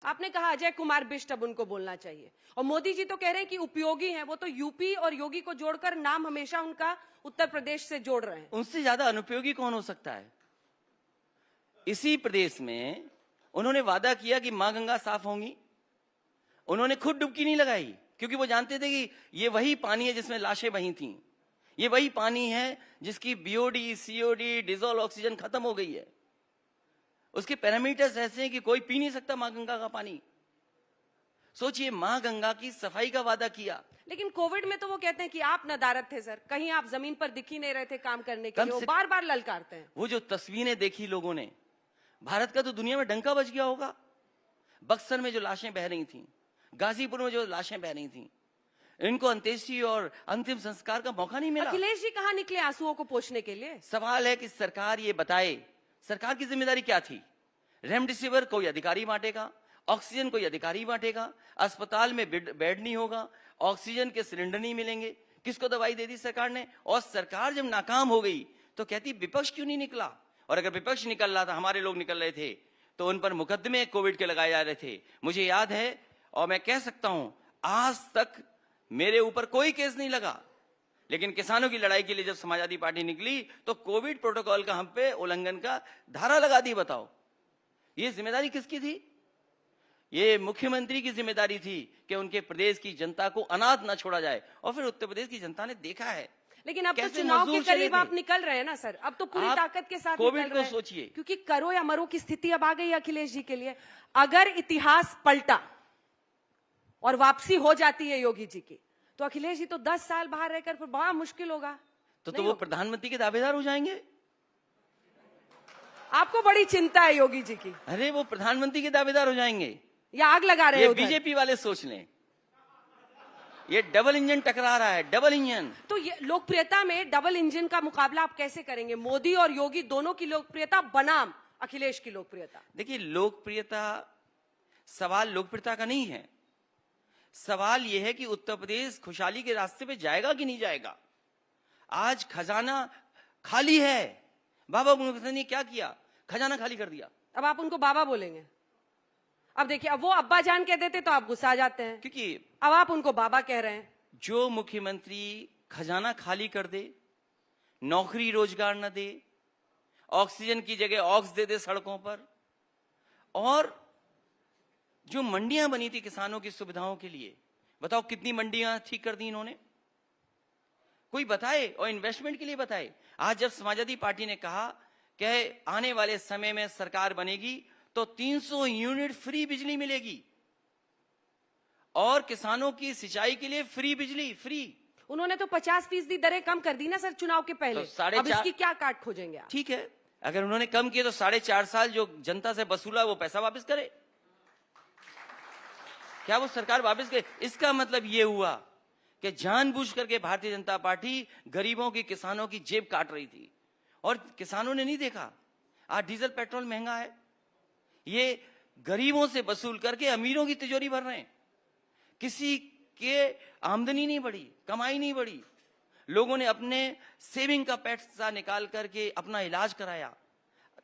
आपने कहा अजय कुमार बिष्ट अब उनको बोलना चाहिए, और मोदी जी तो कह रहे हैं कि उपयोगी हैं, वो तो यूपी और योगी को जोड़कर नाम हमेशा उनका उत्तर प्रदेश से जोड़ रहे हैं। उनसे ज्यादा अनुपयोगी कौन हो सकता है? इसी प्रदेश में उन्होंने वादा किया कि मां गंगा साफ होंगी। उन्होंने खुद डुबकी नहीं लगाई, क्योंकि वो जानते थे कि ये वही पानी है जिसमें लाशें बही थीं। ये वही पानी है जिसकी बीओडी, सीओडी, डिजोल्व ऑक्सीजन खत्म हो गई है। उसके पैरामीटर्स ऐसे हैं कि कोई पी नहीं सकता मां गंगा का पानी। सोचिए, मां गंगा की सफाई का वादा किया। लेकिन कोविड में तो वो कहते हैं कि आप नदारद थे सर, कहीं आप जमीन पर दिख ही नहीं रहे थे काम करने के लिए, वो बार बार ललकारते हैं। वो जो तस्वीरें देखी लोगों ने, भारत का तो दुनिया में डंका बज गया होगा। बक्सर में जो लाशें बह रही थीं, गाजीपुर में जो लाशें बह रही थीं, इनको अंत्येष्टि और अंतिम संस्कार का मौका नहीं मिला। अखिलेश जी कहाँ निकले आंसुओं को पोंछने के लिए? सवाल है कि सरकार ये बताए, सरकार की जिम्मेदारी क्या थी? रेमडेसिविर कोई अधिकारी बांटेगा, ऑक्सीजन कोई अधिकारी बांटेगा, अस्पताल में बेड नहीं होगा, ऑक्सीजन के सिलेंडर नहीं मिलेंगे, किसको दवाई दे दी सरकार ने? और सरकार जब नाकाम हो गई तो कहती विपक्ष क्यों नहीं निकला? और अगर विपक्ष निकल रहा था, हमारे लोग निकल रहे थे, तो उन पर मुकदमे कोविड के लगाए जा रहे थे। मुझे याद है, और मैं कह सकता हूं, आज तक मेरे ऊपर कोई केस नहीं लगा, लेकिन किसानों की लड़ाई के लिए जब समाजवादी पार्टी निकली तो कोविड प्रोटोकॉल का हम पे उल्लंघन का धारा लगा दी। बताओ, ये जिम्मेदारी किसकी थी? ये मुख्यमंत्री की जिम्मेदारी थी कि उनके प्रदेश की जनता को अनाथ न छोड़ा जाए। और फिर उत्तर प्रदेश की जनता ने देखा है। लेकिन अब तो चुनाव के करीब आप निकल रहे हैं ना सर, अब तो पूरी ताकत के साथ कोविड को सोचिए, क्योंकि करो या मरो की स्थिति अब आ गई अखिलेश जी के लिए। अगर इतिहास पलटा और वापसी हो जाती है योगी जी की, तो अखिलेश जी तो 10 साल बाहर रहकर फिर बड़ा मुश्किल होगा। तो वो प्रधानमंत्री के दावेदार हो जाएंगे। आपको बड़ी चिंता है योगी जी की? अरे वो प्रधानमंत्री के दावेदार हो जाएंगे या आग लगा रहे हैं? बीजेपी वाले सोच लें, ये डबल इंजन टकरा रहा है, डबल इंजन। तो ये लोकप्रियता में डबल इंजन का मुकाबला आप कैसे करेंगे? मोदी और योगी दोनों की लोकप्रियता बनाम अखिलेश की लोकप्रियता। देखिए, लोकप्रियता, सवाल लोकप्रियता का नहीं है। सवाल यह है कि उत्तर प्रदेश खुशहाली के रास्ते पे जाएगा कि नहीं जाएगा। आज खजाना खाली है। बाबा मुखर्जी ने क्या किया? खजाना खाली कर दिया। अब आप उनको बाबा बोलेंगे? अब देखिए, अब वो अब्बा जान कह देते तो आप गुस्सा आ जाते हैं, क्योंकि अब आप उनको बाबा कह रहे हैं। जो मुख्यमंत्री खजाना खाली कर दे, नौकरी रोजगार न दे, ऑक्सीजन की जगह ऑक्स दे दे सड़कों पर, और जो मंडियां बनी थी किसानों की सुविधाओं के लिए, बताओ कितनी मंडियां ठीक कर दी इन्होंने? कोई बताए, और इन्वेस्टमेंट के लिए बताए। आज जब समाजवादी पार्टी ने कहा कि आने वाले समय में सरकार बनेगी तो 300 यूनिट फ्री बिजली मिलेगी, और किसानों की सिंचाई के लिए फ्री बिजली, फ्री। उन्होंने तो 50% दरें कम कर दी ना सर चुनाव के पहले, तो अब इसकी क्या काट खोजेंगे आप? ठीक है, अगर उन्होंने कम किया तो 4.5 साल जो जनता से वसूला वो पैसा वापस करे। क्या वो सरकार वापस करे? इसका मतलब ये हुआ कि जानबूझ करके भारतीय जनता पार्टी गरीबों की, किसानों की जेब काट रही थी, और किसानों ने नहीं देखा। आज डीजल पेट्रोल महंगा है, ये गरीबों से वसूल करके अमीरों की तिजोरी भर रहे हैं। किसी के आमदनी नहीं बढ़ी, कमाई नहीं बढ़ी। लोगों ने अपने सेविंग का पैसा निकाल करके अपना इलाज कराया,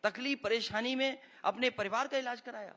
तकलीफ परेशानी में अपने परिवार का इलाज कराया।